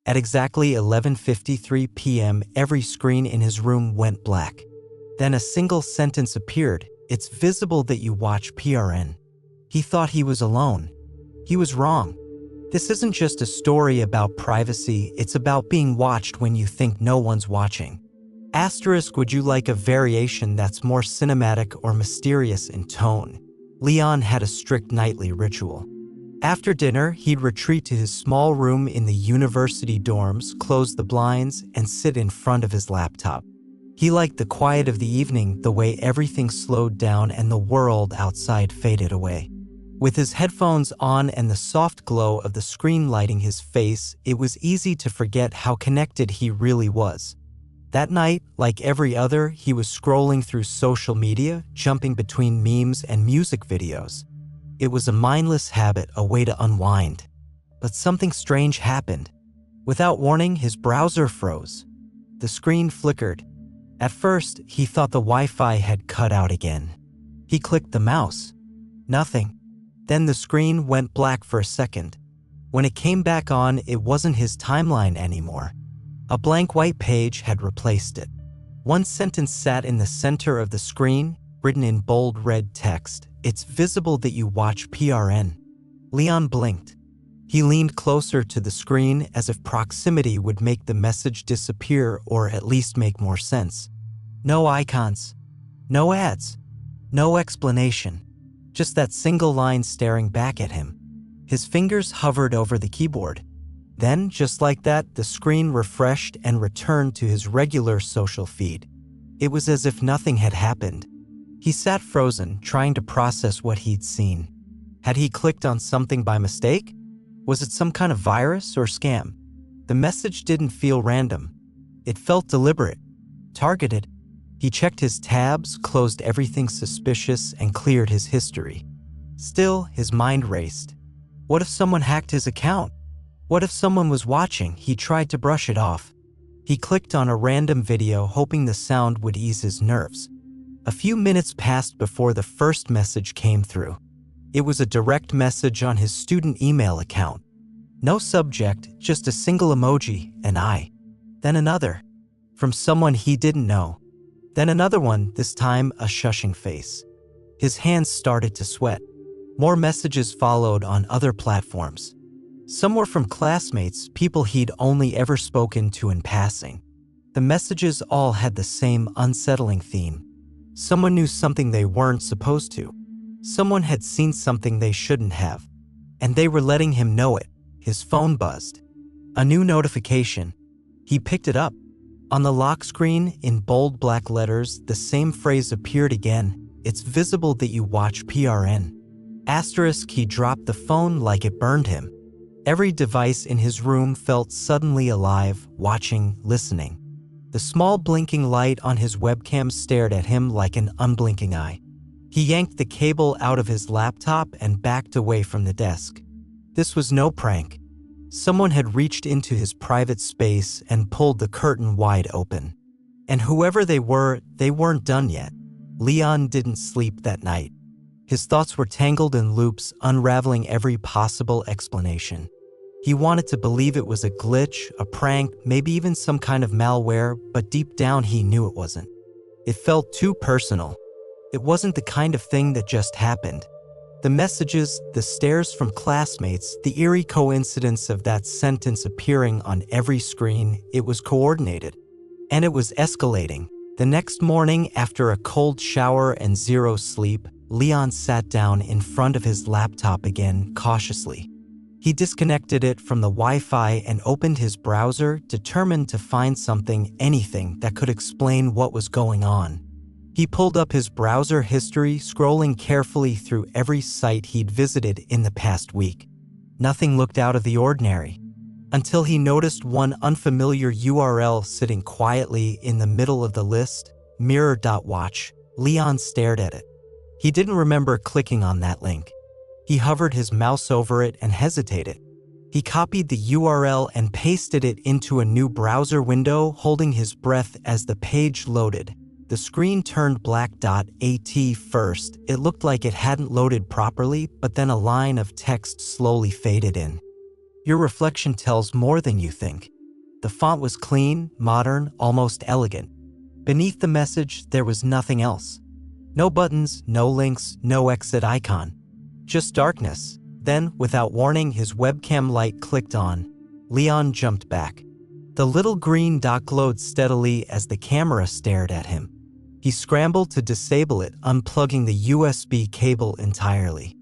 At exactly 11:53 p.m., every screen in his room went black. Then a single sentence appeared, "It's visible that you watch PRN." He thought he was alone. He was wrong. This isn't just a story about privacy, it's about being watched when you think no one's watching. Asterisk, would you like a variation that's more cinematic or mysterious in tone? Leon had a strict nightly ritual. After dinner, he'd retreat to his small room in the university dorms, close the blinds, and sit in front of his laptop. He liked the quiet of the evening, the way everything slowed down and the world outside faded away. With his headphones on and the soft glow of the screen lighting his face, it was easy to forget how connected he really was. That night, like every other, he was scrolling through social media, jumping between memes and music videos. It was a mindless habit, a way to unwind. But something strange happened. Without warning, his browser froze. The screen flickered. At first, he thought the Wi-Fi had cut out again. He clicked the mouse. Nothing. Then the screen went black for a second. When it came back on, it wasn't his timeline anymore. A blank white page had replaced it. One sentence sat in the center of the screen, written in bold red text. "It's visible that you watch PRN." Leon blinked. He leaned closer to the screen as if proximity would make the message disappear or at least make more sense. No icons. No ads. No explanation. Just that single line staring back at him. His fingers hovered over the keyboard. Then, just like that, the screen refreshed and returned to his regular social feed. It was as if nothing had happened. He sat frozen, trying to process what he'd seen. Had he clicked on something by mistake? Was it some kind of virus or scam? The message didn't feel random. It felt deliberate, targeted. He checked his tabs, closed everything suspicious, and cleared his history. Still, his mind raced. What if someone hacked his account? What if someone was watching? He tried to brush it off. He clicked on a random video, hoping the sound would ease his nerves. A few minutes passed before the first message came through. It was a direct message on his student email account. No subject, just a single emoji, an eye. Then another, from someone he didn't know. Then another one, this time a shushing face. His hands started to sweat. More messages followed on other platforms. Some were from classmates, people he'd only ever spoken to in passing. The messages all had the same unsettling theme. Someone knew something they weren't supposed to. Someone had seen something they shouldn't have. And they were letting him know it. His phone buzzed. A new notification. He picked it up. On the lock screen, in bold black letters, the same phrase appeared again. "It's visible that you watch PRN." Asterisk, he dropped the phone like it burned him. Every device in his room felt suddenly alive, watching, listening. The small blinking light on his webcam stared at him like an unblinking eye. He yanked the cable out of his laptop and backed away from the desk. This was no prank. Someone had reached into his private space and pulled the curtain wide open. And whoever they weren't done yet. Leon didn't sleep that night. His thoughts were tangled in loops, unraveling every possible explanation. He wanted to believe it was a glitch, a prank, maybe even some kind of malware, but deep down he knew it wasn't. It felt too personal. It wasn't the kind of thing that just happened. The messages, the stares from classmates, the eerie coincidence of that sentence appearing on every screen, it was coordinated. And it was escalating. The next morning, after a cold shower and zero sleep, Leon sat down in front of his laptop again, cautiously. He disconnected it from the Wi-Fi and opened his browser, determined to find something, anything, that could explain what was going on. He pulled up his browser history, scrolling carefully through every site he'd visited in the past week. Nothing looked out of the ordinary, until he noticed one unfamiliar URL sitting quietly in the middle of the list, mirror.watch. Leon stared at it. He didn't remember clicking on that link. He hovered his mouse over it and hesitated. He copied the URL and pasted it into a new browser window, holding his breath as the page loaded. The screen turned black. At first, it looked like it hadn't loaded properly, but then a line of text slowly faded in. "Your reflection tells more than you think." The font was clean, modern, almost elegant. Beneath the message, there was nothing else. No buttons, no links, no exit icon. Just darkness. Then, without warning, his webcam light clicked on. Leon jumped back. The little green dot glowed steadily as the camera stared at him. He scrambled to disable it, unplugging the USB cable entirely.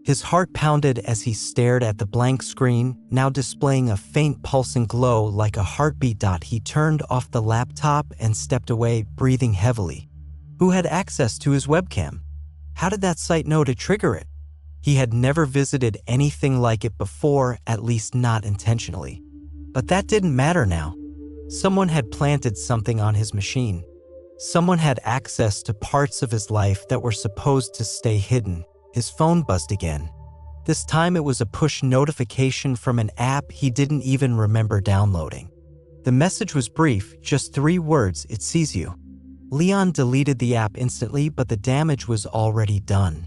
His heart pounded as he stared at the blank screen, now displaying a faint pulsing glow like a heartbeat. He turned off the laptop and stepped away, breathing heavily. Who had access to his webcam? How did that site know to trigger it? He had never visited anything like it before, at least not intentionally. But that didn't matter now. Someone had planted something on his machine. Someone had access to parts of his life that were supposed to stay hidden. His phone buzzed again. This time it was a push notification from an app he didn't even remember downloading. The message was brief, just 3 words: "It sees you." Leon deleted the app instantly, but the damage was already done.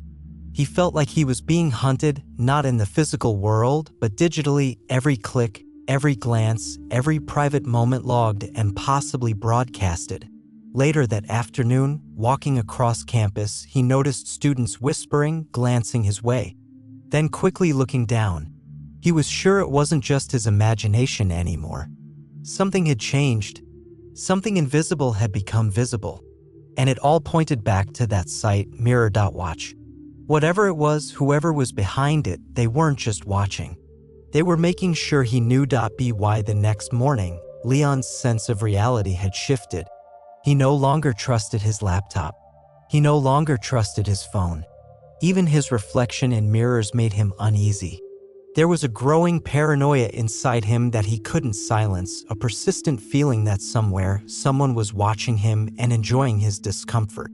He felt like he was being hunted, not in the physical world, but digitally. Every click, every glance, every private moment logged and possibly broadcasted. Later that afternoon, walking across campus, he noticed students whispering, glancing his way, then quickly looking down. He was sure it wasn't just his imagination anymore. Something had changed. Something invisible had become visible. And it all pointed back to that site, Mirror.watch. Whatever it was, whoever was behind it, they weren't just watching. They were making sure he knew. By the next morning, Leon's sense of reality had shifted. He no longer trusted his laptop. He no longer trusted his phone. Even his reflection in mirrors made him uneasy. There was a growing paranoia inside him that he couldn't silence, a persistent feeling that somewhere, someone was watching him and enjoying his discomfort.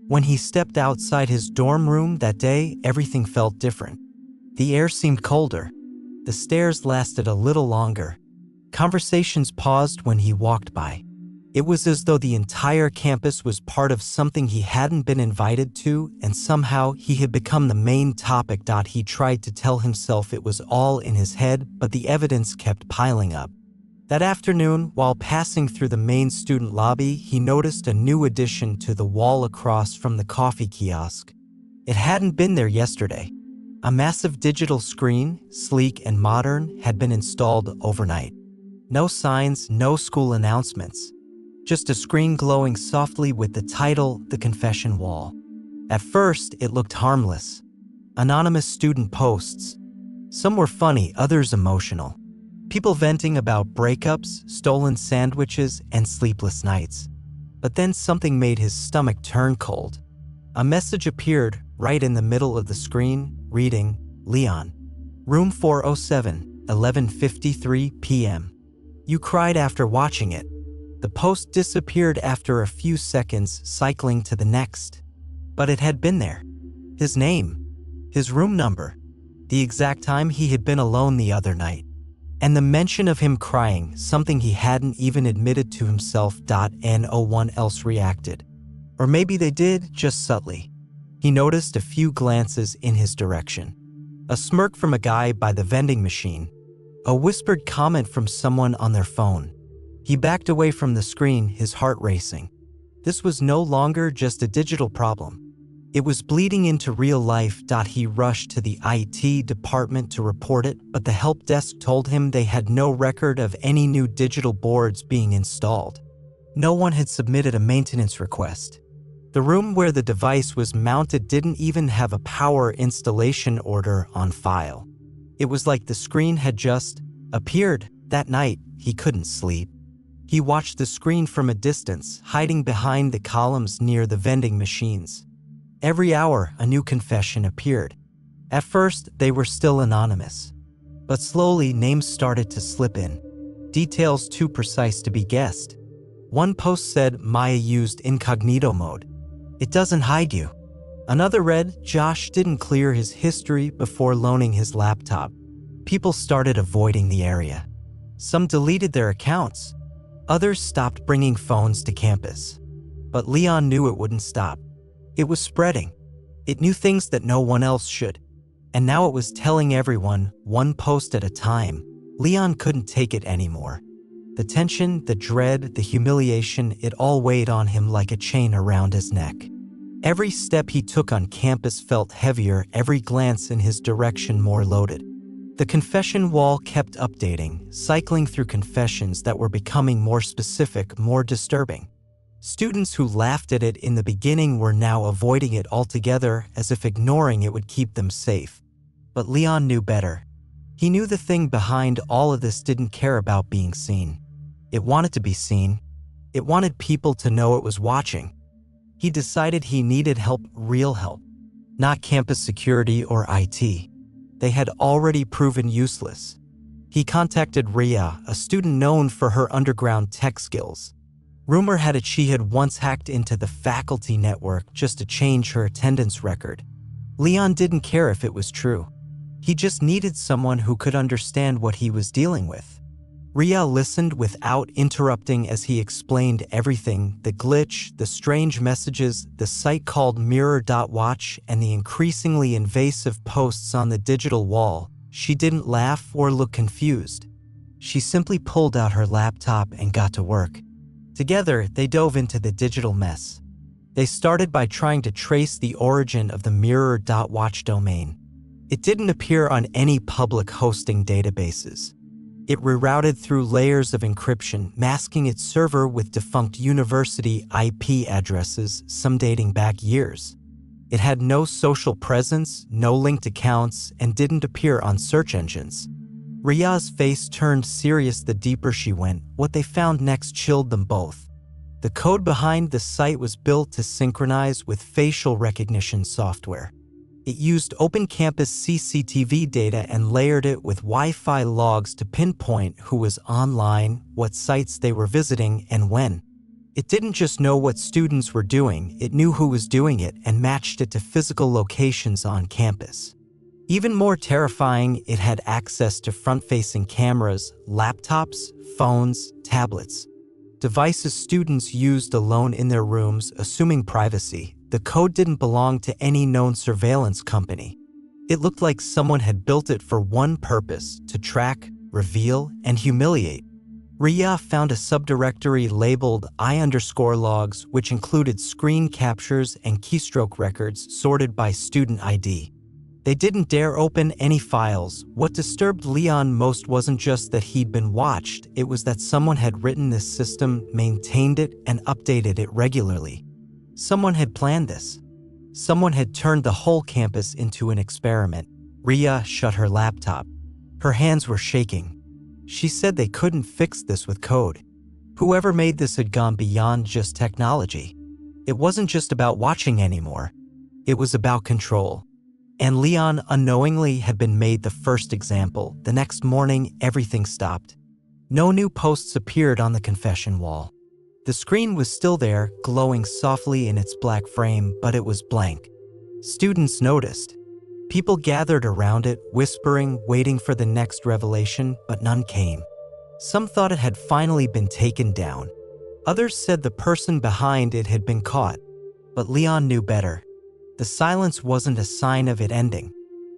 When he stepped outside his dorm room that day, everything felt different. The air seemed colder. The stares lasted a little longer. Conversations paused when he walked by. It was as though the entire campus was part of something he hadn't been invited to, and somehow he had become the main topic. He tried to tell himself it was all in his head, but the evidence kept piling up. That afternoon, while passing through the main student lobby, he noticed a new addition to the wall across from the coffee kiosk. It hadn't been there yesterday. A massive digital screen, sleek and modern, had been installed overnight. No signs, no school announcements. Just a screen glowing softly with the title, "The Confession Wall." At first, it looked harmless. Anonymous student posts. Some were funny, others emotional. People venting about breakups, stolen sandwiches, and sleepless nights. But then something made his stomach turn cold. A message appeared right in the middle of the screen, reading, "Leon, room 407, 11:53 p.m. You cried after watching it." The post disappeared after a few seconds, cycling to the next. But it had been there. His name, his room number, the exact time he had been alone the other night. And the mention of him crying, something he hadn't even admitted to himself. No one else reacted. Or maybe they did, just subtly. He noticed a few glances in his direction. A smirk from a guy by the vending machine. A whispered comment from someone on their phone. He backed away from the screen, his heart racing. This was no longer just a digital problem. It was bleeding into real life. He rushed to the IT department to report it, but the help desk told him they had no record of any new digital boards being installed. No one had submitted a maintenance request. The room where the device was mounted didn't even have a power installation order on file. It was like the screen had just appeared. That night, he couldn't sleep. He watched the screen from a distance, hiding behind the columns near the vending machines. Every hour, a new confession appeared. At first, they were still anonymous. But slowly, names started to slip in. Details too precise to be guessed. One post said, "Maya used incognito mode. It doesn't hide you." Another read, "Josh didn't clear his history before loaning his laptop." People started avoiding the area. Some deleted their accounts. Others stopped bringing phones to campus. But Leon knew it wouldn't stop. It was spreading. It knew things that no one else should. And now it was telling everyone, one post at a time. Leon couldn't take it anymore. The tension, the dread, the humiliation, it all weighed on him like a chain around his neck. Every step he took on campus felt heavier, every glance in his direction more loaded. The confession wall kept updating, cycling through confessions that were becoming more specific, more disturbing. Students who laughed at it in the beginning were now avoiding it altogether, as if ignoring it would keep them safe. But Leon knew better. He knew the thing behind all of this didn't care about being seen. It wanted to be seen. It wanted people to know it was watching. He decided he needed help, real help. Not campus security or IT. They had already proven useless. He contacted Ria, a student known for her underground tech skills. Rumor had it she had once hacked into the faculty network just to change her attendance record. Leon didn't care if it was true. He just needed someone who could understand what he was dealing with. Ria listened without interrupting as he explained everything: the glitch, the strange messages, the site called Mirror.watch, and the increasingly invasive posts on the digital wall. She didn't laugh or look confused. She simply pulled out her laptop and got to work. Together, they dove into the digital mess. They started by trying to trace the origin of the Mirror.watch domain. It didn't appear on any public hosting databases. It rerouted through layers of encryption, masking its server with defunct university IP addresses, some dating back years. It had no social presence, no linked accounts, and didn't appear on search engines. Ria's face turned serious the deeper she went. What they found next chilled them both. The code behind the site was built to synchronize with facial recognition software. It used open campus CCTV data and layered it with Wi-Fi logs to pinpoint who was online, what sites they were visiting, and when. It didn't just know what students were doing, it knew who was doing it and matched it to physical locations on campus. Even more terrifying, it had access to front-facing cameras, laptops, phones, tablets. Devices students used alone in their rooms, assuming privacy. The code didn't belong to any known surveillance company. It looked like someone had built it for one purpose: to track, reveal, and humiliate. Ria found a subdirectory labeled I_logs, which included screen captures and keystroke records sorted by student ID. They didn't dare open any files. What disturbed Leon most wasn't just that he'd been watched, it was that someone had written this system, maintained it, and updated it regularly. Someone had planned this. Someone had turned the whole campus into an experiment. Ria shut her laptop. Her hands were shaking. She said they couldn't fix this with code. Whoever made this had gone beyond just technology. It wasn't just about watching anymore. It was about control. And Leon unknowingly had been made the first example. The next morning, everything stopped. No new posts appeared on the confession wall. The screen was still there, glowing softly in its black frame, but it was blank. Students noticed. People gathered around it, whispering, waiting for the next revelation, but none came. Some thought it had finally been taken down. Others said the person behind it had been caught. But Leon knew better. The silence wasn't a sign of it ending.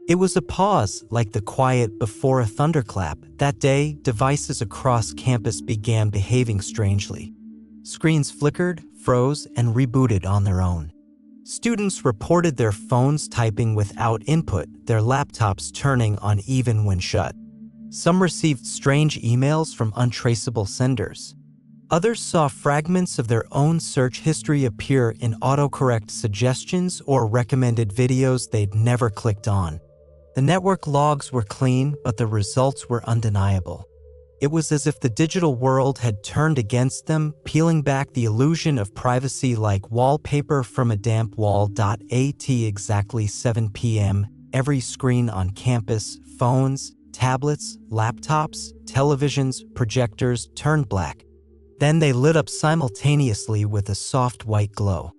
It was a pause, like the quiet before a thunderclap. That day, devices across campus began behaving strangely. Screens flickered, froze, and rebooted on their own. Students reported their phones typing without input, their laptops turning on even when shut. Some received strange emails from untraceable senders. Others saw fragments of their own search history appear in autocorrect suggestions or recommended videos they'd never clicked on. The network logs were clean, but the results were undeniable. It was as if the digital world had turned against them, peeling back the illusion of privacy like wallpaper from a damp wall. At exactly 7 p.m., every screen on campus, phones, tablets, laptops, televisions, projectors turned black. Then they lit up simultaneously with a soft white glow.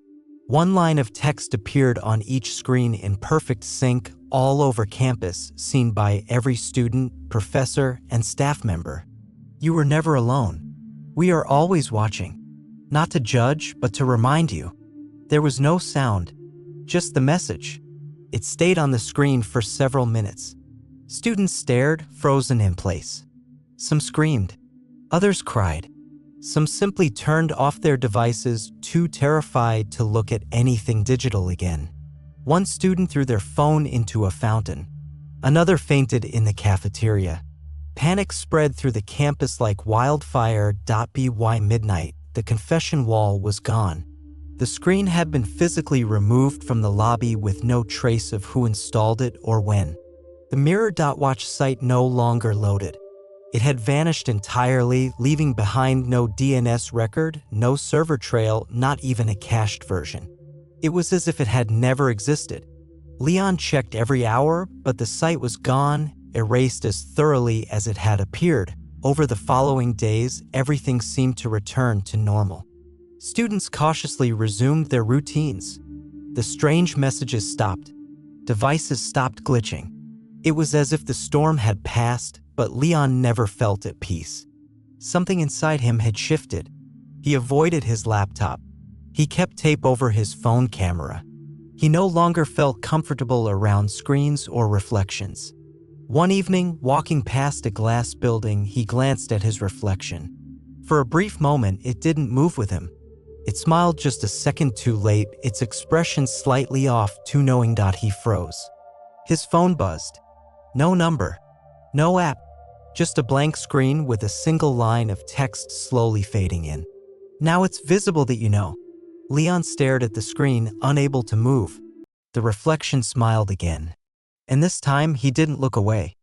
One line of text appeared on each screen in perfect sync all over campus, seen by every student, professor, and staff member. You were never alone. We are always watching. Not to judge, but to remind you. There was no sound, just the message. It stayed on the screen for several minutes. Students stared, frozen in place. Some screamed. Others cried. Some simply turned off their devices, too terrified to look at anything digital again. One student threw their phone into a fountain. Another fainted in the cafeteria. Panic spread through the campus like wildfire. By midnight, the confession wall was gone. The screen had been physically removed from the lobby with no trace of who installed it or when. The Mirror.watch site no longer loaded. It had vanished entirely, leaving behind no DNS record, no server trail, not even a cached version. It was as if it had never existed. Leon checked every hour, but the site was gone, erased as thoroughly as it had appeared. Over the following days, everything seemed to return to normal. Students cautiously resumed their routines. The strange messages stopped. Devices stopped glitching. It was as if the storm had passed, but Leon never felt at peace. Something inside him had shifted. He avoided his laptop. He kept tape over his phone camera. He no longer felt comfortable around screens or reflections. One evening, walking past a glass building, he glanced at his reflection. For a brief moment, it didn't move with him. It smiled just a second too late, its expression slightly off, too knowing. He froze. His phone buzzed. No number. No app. Just a blank screen with a single line of text slowly fading in. Now it's visible that you know. Leon stared at the screen, unable to move. The reflection smiled again. And this time, he didn't look away.